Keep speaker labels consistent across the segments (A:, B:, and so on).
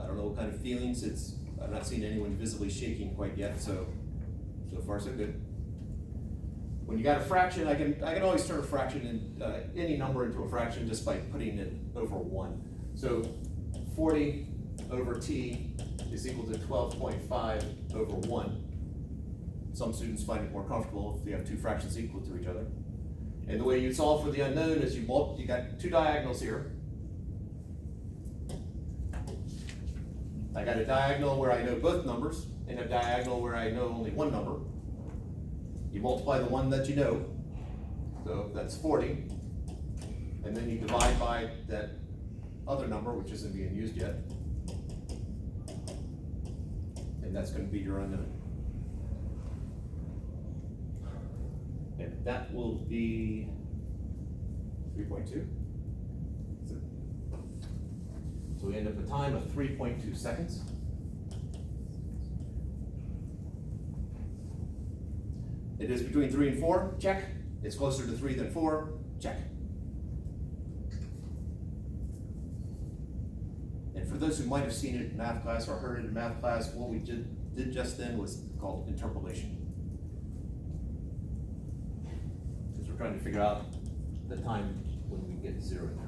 A: I don't know what kind of feelings I'm not seeing anyone visibly shaking quite yet, so far so good. When you got a fraction, I can always turn a fraction in, any number into a fraction just by putting it over 1. So 40 over t is equal to 12.5 over 1. Some students find it more comfortable if you have two fractions equal to each other. And the way you solve for the unknown is you got two diagonals here. I got a diagonal where I know both numbers, and a diagonal where I know only one number. You multiply the one that you know, so that's 40, and then you divide by that other number, which isn't being used yet, and that's going to be your unknown. And that will be 3.2. So we end up with a time of 3.2 seconds. It is between 3 and 4, check. It's closer to 3 than 4, check. And for those who might have seen it in math class or heard it in math class, what we did just then was called interpolation. Because we're trying to figure out the time when we get 0 there.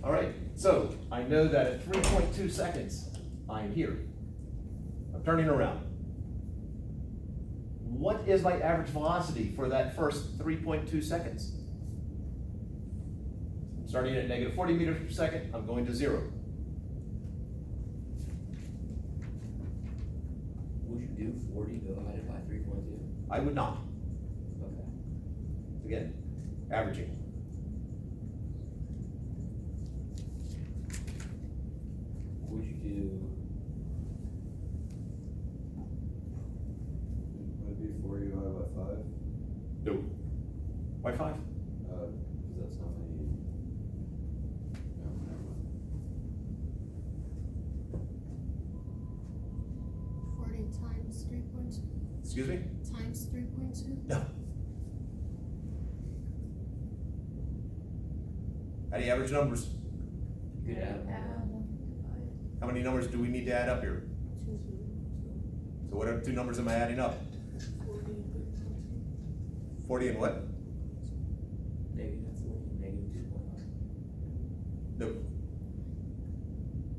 A: All right, so I know that at 3.2 seconds, I'm here. I'm turning around. What is my average velocity for that first 3.2 seconds? I'm starting at negative 40 meters per second, I'm going to 0.
B: Would you do 40 divided by 3.2?
A: I would not.
B: Okay.
A: Again, averaging.
B: Would you do?
C: Would it be 40 divided by 5?
A: No. Why 5?
C: Because that's how many. No, never mind.
D: 40 times 3.2
A: Excuse me?
D: times 3.2.
A: No. How do you average numbers?
B: You could add them.
A: How many numbers do we need to add up here?
D: 2.
A: So what are 2 numbers am I adding up? 40 and what?
B: Negative 2.9.
A: No.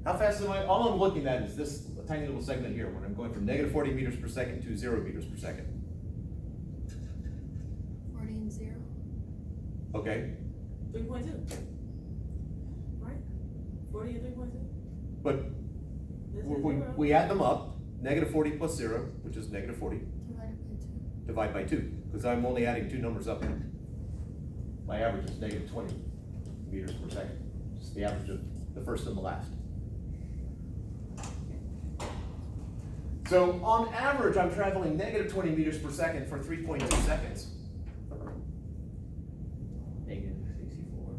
A: How fast am I? All I'm looking at is this tiny little segment here when I'm going from negative 40 meters per second to 0 meters per second.
D: 40 and 0.
A: Okay.
E: 3.2. Right? 40 and 3.2.
A: But we add them up. Negative 40 plus 0, which is negative 40,
D: Divided by 2.
A: divide by 2, because I'm only adding 2 numbers up. My average is negative 20 meters per second. It's the average of the first and the last. So on average, I'm traveling negative 20 meters per second for 3.2 seconds.
B: Negative 64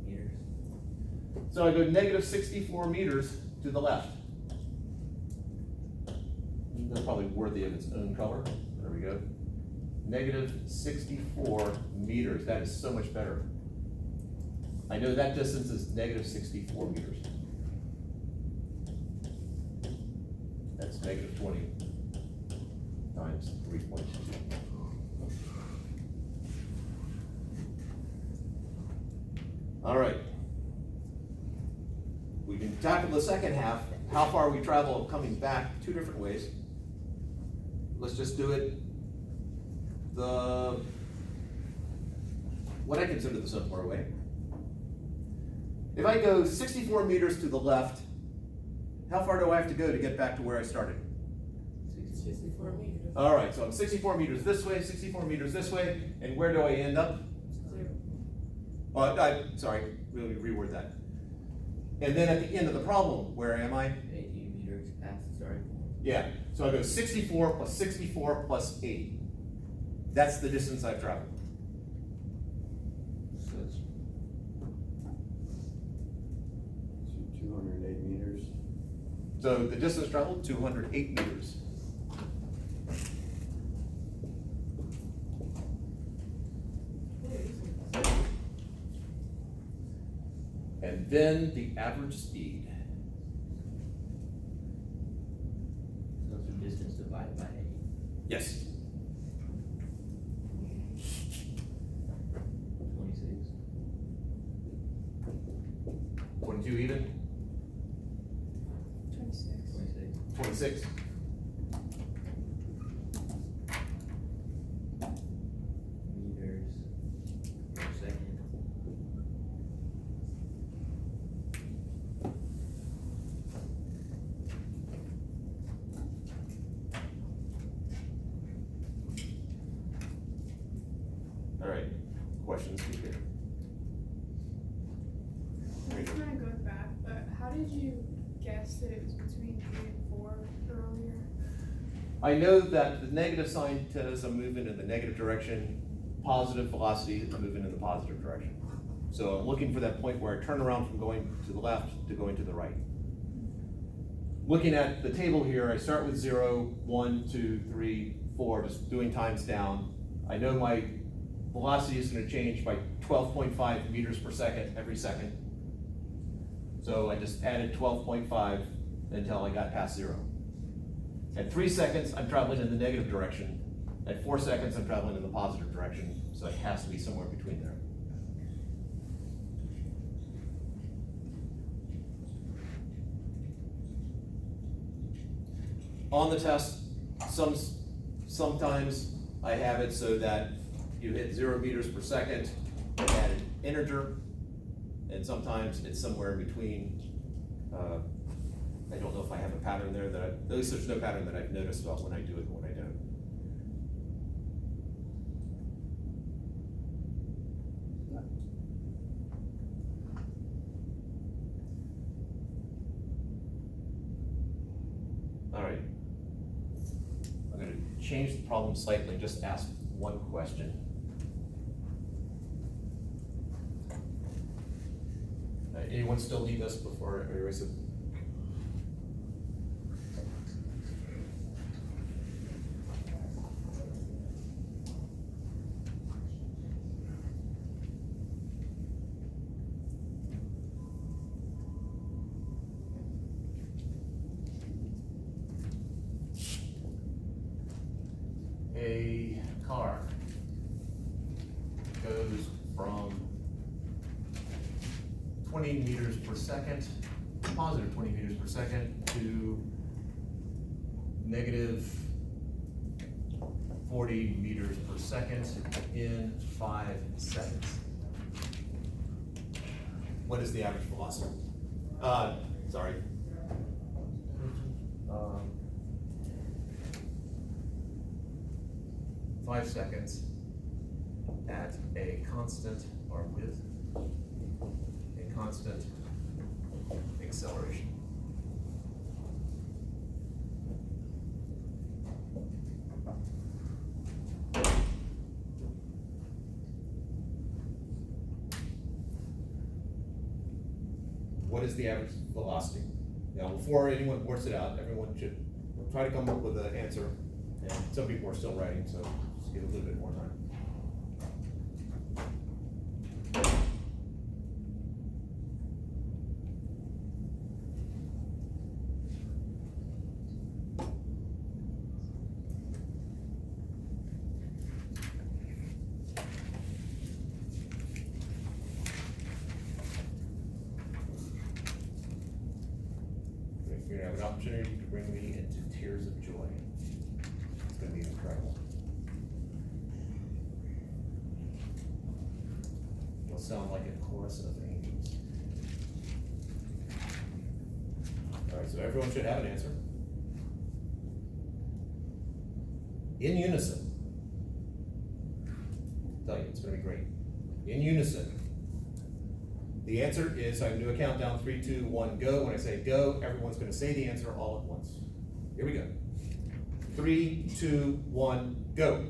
B: meters.
A: So I go negative 64 meters to the left. That's probably worthy of its own color. There we go. Negative 64 meters. That is so much better. I know that distance is negative 64 meters. That's negative 20 times 3.2. All right. We can tackle the second half, how far we travel coming back, 2 different ways. Let's just do it what I consider the simpler way. If I go 64 meters to the left, how far do I have to go to get back to where I started?
E: 64 meters.
A: All right, so I'm 64 meters this way, 64 meters this way, and where do I end up?
E: 0.
A: Sorry, let me reword that. And then at the end of the problem, where am I?
B: 80 meters past the starting point.
A: Yeah, so I go 64 plus 64 plus 80. That's the distance I've traveled.
C: So it's 208 meters.
A: So the distance traveled, 208 meters. And then the average speed.
B: So it's the distance divided by 8.
A: Yes.
B: 26.
A: 22 even?
D: 26.
B: 26.
A: 26.
B: Meters per second.
A: All right, questions, keep it.
F: I'm just gonna go back, but how did you guess that it was between 3 and 4 earlier?
A: I know that the negative sign tells I'm moving in the negative direction, positive velocity, I'm moving in the positive direction. So I'm looking for that point where I turn around from going to the left to going to the right. Looking at the table here, I start with 0, 1, 2, 3, 4, just doing times down. I know my velocity is gonna change by 12.5 meters per second every second. So I just added 12.5 until I got past 0. At 3 seconds, I'm traveling in the negative direction. At 4 seconds, I'm traveling in the positive direction, so it has to be somewhere between there. On the test, sometimes I have it so that you hit 0 meters per second, and add an integer, and sometimes it's somewhere in between. I don't know if I have a pattern there at least there's no pattern that I've noticed about when I do it and when I don't. All right. I'm gonna change the problem slightly and just ask one question. Anyone still need this before I erase it? A car goes from 20 meters per second, positive 20 meters per second, to negative 40 meters per second in 5 seconds. What is the average velocity? Sorry. 5 seconds at a constant, or with a constant acceleration. What is the average velocity? Now, before anyone works it out, everyone should try to come up with an answer. And some people are still writing, so just give a little bit more time. You're gonna have an opportunity to bring me into tears of joy. It's gonna be incredible. It'll sound like a chorus of angels. All right, so everyone should have an answer. In unison. I'll tell you, it's gonna be great. In unison. The answer is, I'm gonna do a countdown, 3, 2, 1, go. When I say go, everyone's gonna say the answer all at once. Here we go. 3, 2, 1, go.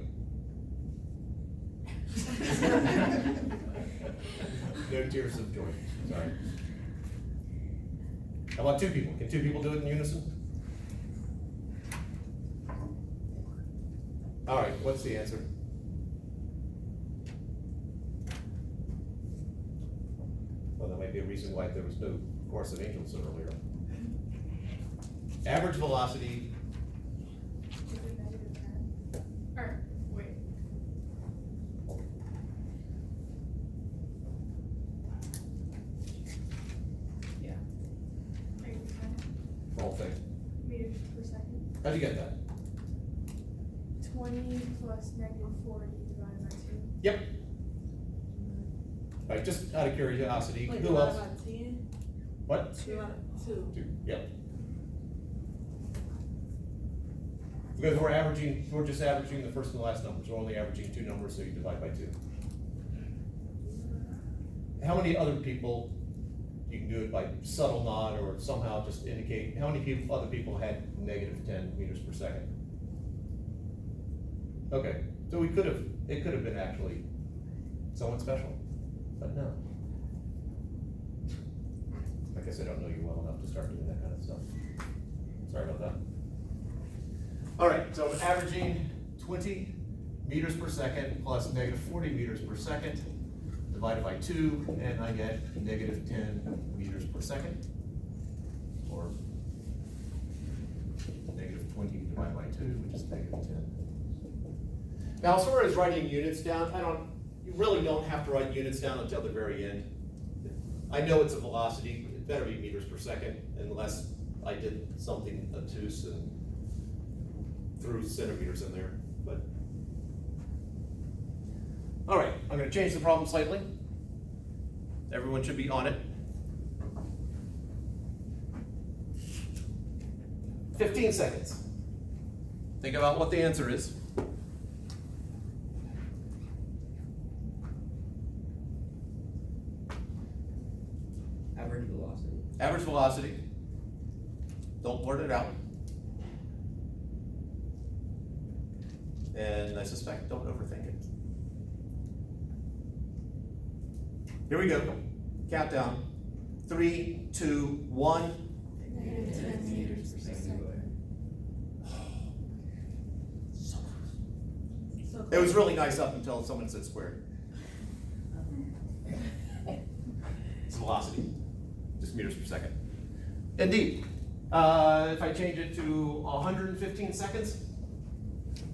A: No tears of joy, sorry. How about 2 people? Can 2 people do it in unison? All right, what's the answer? Well, that might be a reason why there was no chorus of angels earlier. Average velocity,
F: Is it -10? Or, wait. Yeah. -10
A: whole thing.
F: meters per second.
A: How'd you get that?
F: 20 plus -40 divided by 2.
A: Yep. All right, just out of curiosity,
E: Wait,
A: who
E: divided
A: else?
E: by 10?
A: What?
E: Divided by 2.
A: Yep. Because we're just averaging the first and the last numbers, we're only averaging two numbers, so you divide by 2. How many other people, you can do it by subtle nod or somehow just indicate, how many people, other people had -10 meters per second? Okay, so it could have been actually someone special, but no. I guess I don't know you well enough to start doing that kind of stuff. Sorry about that. All right, so I'm averaging 20 meters per second plus -40 meters per second divided by 2, and I get -10 meters per second, or -20 divided by 2, which is -10. Now, as far as writing units down, you really don't have to write units down until the very end. I know it's a velocity, it better be meters per second, unless I did something obtuse and threw centimeters in there, but. All right, I'm gonna change the problem slightly. Everyone should be on it. 15 seconds. Think about what the answer is.
B: Average velocity.
A: Average velocity. Don't blurt it out. And I suspect don't overthink it. Here we go. Countdown. 3, 2, 1.
D: -10 meters per second.
E: So
A: It was really nice up until someone said squared. It's velocity, just meters per second. Indeed. If I change it to 115 seconds,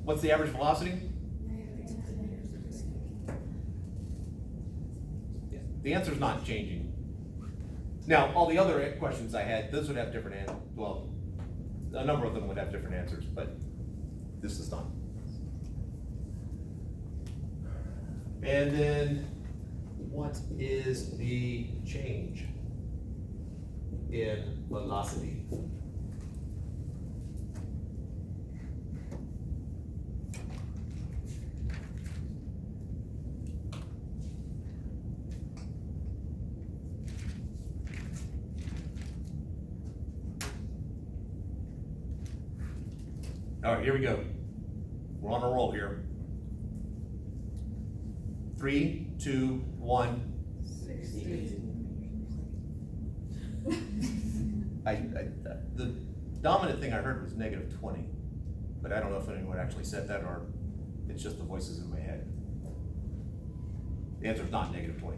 A: what's the average velocity?
D: -10 meters per second.
A: The answer's not changing. Now, all the other questions I had, those would have different well, a number of them would have different answers, but this is not. And then, what is the change in velocity? All right, here we go. We're on a roll here. 3, 2, 1.
F: 60.
A: The dominant thing I heard was -20, but I don't know if anyone actually said that or it's just the voices in my head. The answer is not -20.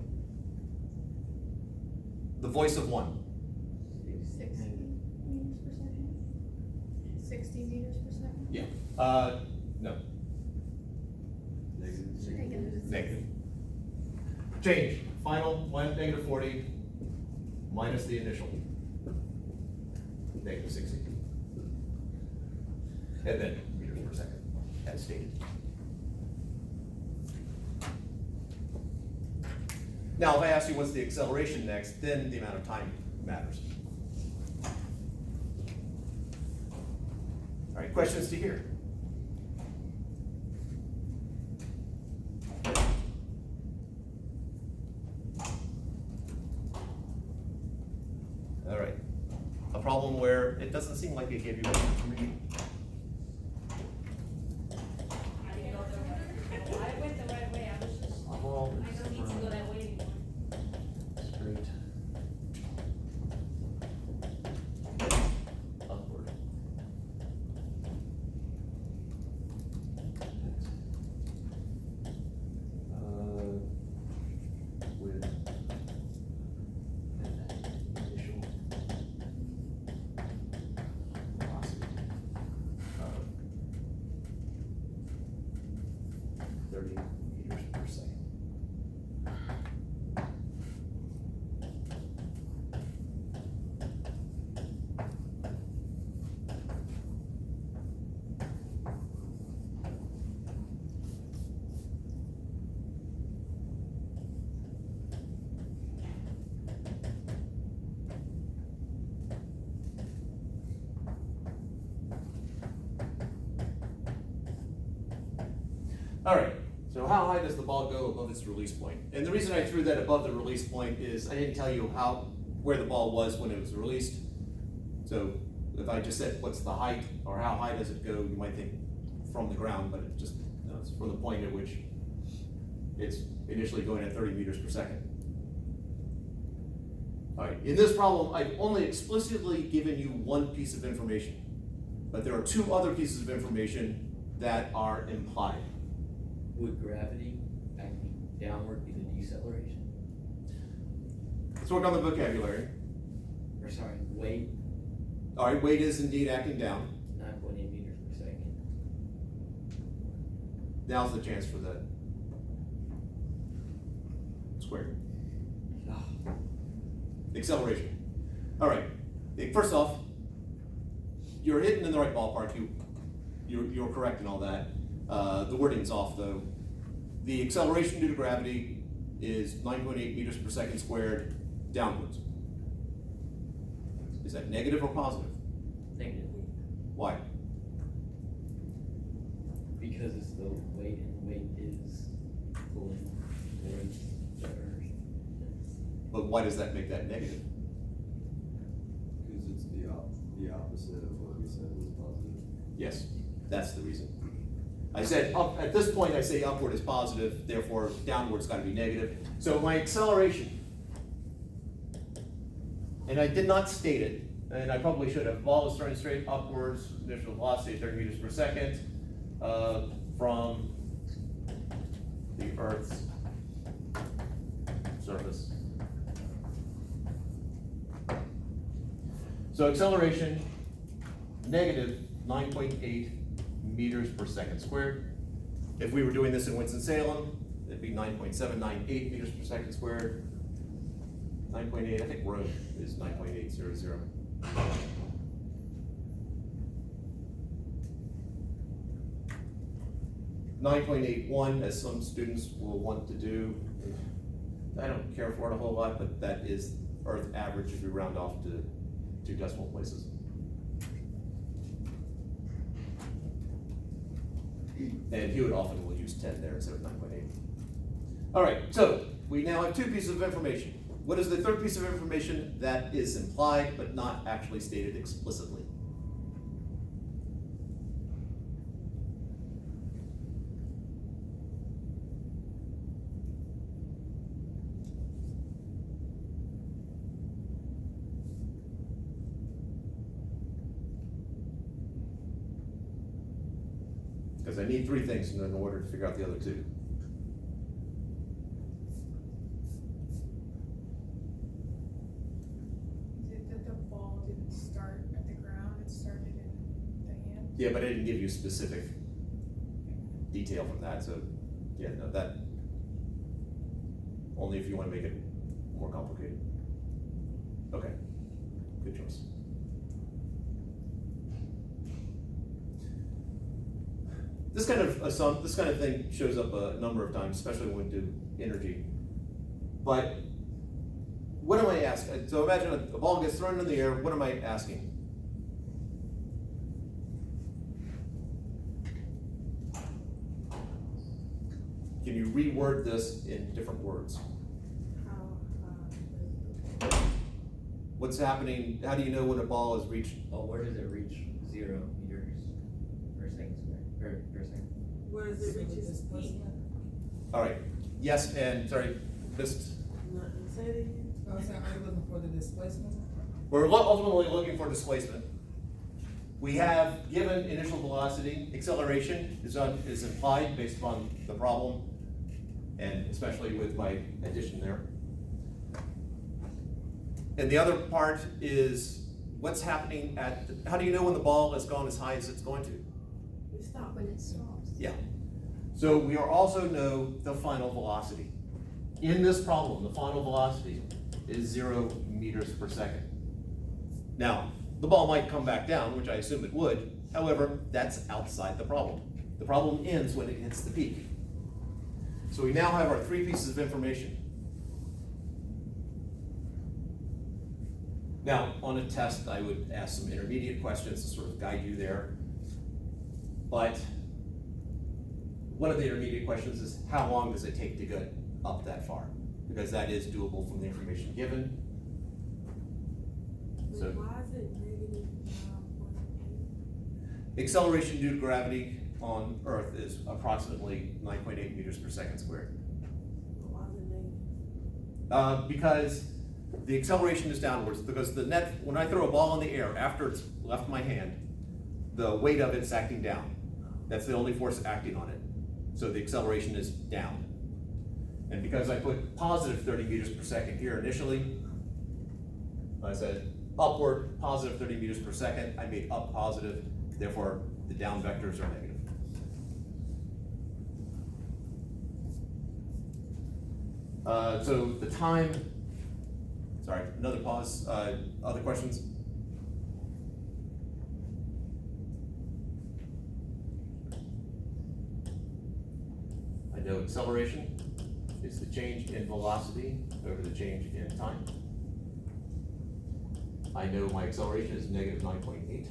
A: The voice of one.
F: 60 meters per second? 60 meters per second?
A: Yeah. No, negative. Change, final, -40, minus the initial. -60. And then meters per second, as stated. Now, if I ask you what's the acceleration next, then the amount of time matters. All right, questions to hear? All right, a problem where it doesn't seem like it gave you any information.
G: I didn't go the right way. I went the right way, I was just,
C: Well,
G: I don't need to go that way anymore.
C: straight. Upward. With
A: All right, so how high does the ball go above its release point? And the reason I threw that above the release point is I didn't tell you where the ball was when it was released. So if I just said what's the height or how high does it go, you might think from the ground, but it just, no, it's from the point at which it's initially going at 30 meters per second. All right, in this problem, I've only explicitly given you one piece of information, but there are two other pieces of information that are implied.
B: Would gravity acting downward be the deceleration?
A: Let's work on the vocabulary.
B: Or sorry, weight,
A: All right, weight is indeed acting down.
B: 9.8 meters per second.
A: Now's the chance for the square. Acceleration. All right, first off, you're hitting in the right ballpark. You're correct in all that. The wording's off though. The acceleration due to gravity is 9.8 meters per second squared downwards. Is that negative or positive?
B: Negative.
A: Why?
B: Because it's the weight, and the weight is pulling towards the earth.
A: But why does that make that negative?
C: Because it's the opposite of what we said was positive.
A: Yes, that's the reason. I said up, at this point I say upward is positive, therefore downward's gotta be negative. So my acceleration, and I did not state it, and I probably should have, ball is turning straight upwards, initial velocity 30 meters per second, from the Earth's surface. So acceleration, negative 9.8 meters per second squared. If we were doing this in Winston-Salem, it'd be 9.798 meters per second squared. 9.8, I think Rome is 9.800. .81, as some students will want to do. I don't care for it a whole lot, but that is Earth average if we round off to 2 decimal places. And Hewitt often will use 10 there instead of 9.8. All right, so we now have 2 pieces of information. What is the third piece of information that is implied but not actually stated explicitly? Because I need 3 things in order to figure out the other 2.
F: Is it that the ball didn't start at the ground, it started in the hand?
A: Yeah, but I didn't give you specific detail from that, so yeah, no, that only if you want to make it more complicated. Okay, good choice. This kind of thing shows up a number of times, especially when we do energy. But what am I asking? So imagine a ball gets thrown in the air. What am I asking? Can you reword this in different words? What's happening? How do you know when a ball has reached?
B: Oh, where does it reach 0 meters per second squared, or per second?
E: Where does it reach its peak?
A: All right. Yes, and sorry, missed.
E: Say it again.
H: I was saying, are you looking for the displacement?
A: We're ultimately looking for displacement. We have given initial velocity. Acceleration is implied based upon the problem, and especially with my addition there. And the other part is what's happening how do you know when the ball has gone as high as it's going to?
E: We stop.
D: When it stops.
A: Yeah. So we are also know the final velocity. In this problem, the final velocity is 0 meters per second. Now, the ball might come back down, which I assume it would. However, that's outside the problem. The problem ends when it hits the peak. So we now have our 3 pieces of information. Now, on a test, I would ask some intermediate questions to sort of guide you there. But one of the intermediate questions is how long does it take to get up that far? Because that is doable from the information given. So-
E: Why is it negative 9.8?
A: Acceleration due to gravity on Earth is approximately 9.8 meters per second squared.
E: Why is it negative?
A: Because the acceleration is downwards, because the net, when I throw a ball in the air, after it's left my hand, the weight of it's acting down. That's the only force acting on it. So the acceleration is down. And because I put positive 30 meters per second here initially, I said upward, positive 30 meters per second, I made up positive, therefore the down vectors are negative. So the time, sorry, another pause, other questions? I know acceleration is the change in velocity over the change in time. I know my acceleration is negative 9.8.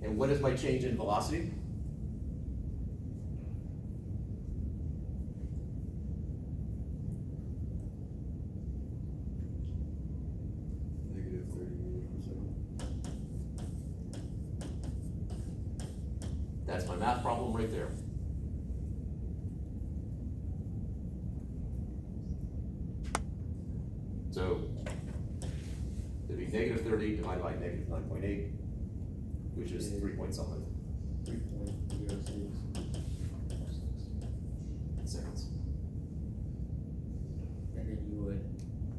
A: And what is my change in velocity?
C: Negative 30 meters per second.
A: That's my math problem right there. So, it'd be negative 30 divided by negative 9.8, which is 3 point something
B: 3.06.
A: seconds.
B: And then you would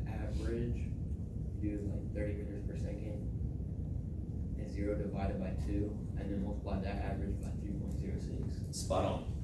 B: average, do like 30 meters per second, and 0 divided by 2, and then multiply that average by 3.06.
A: Spot on.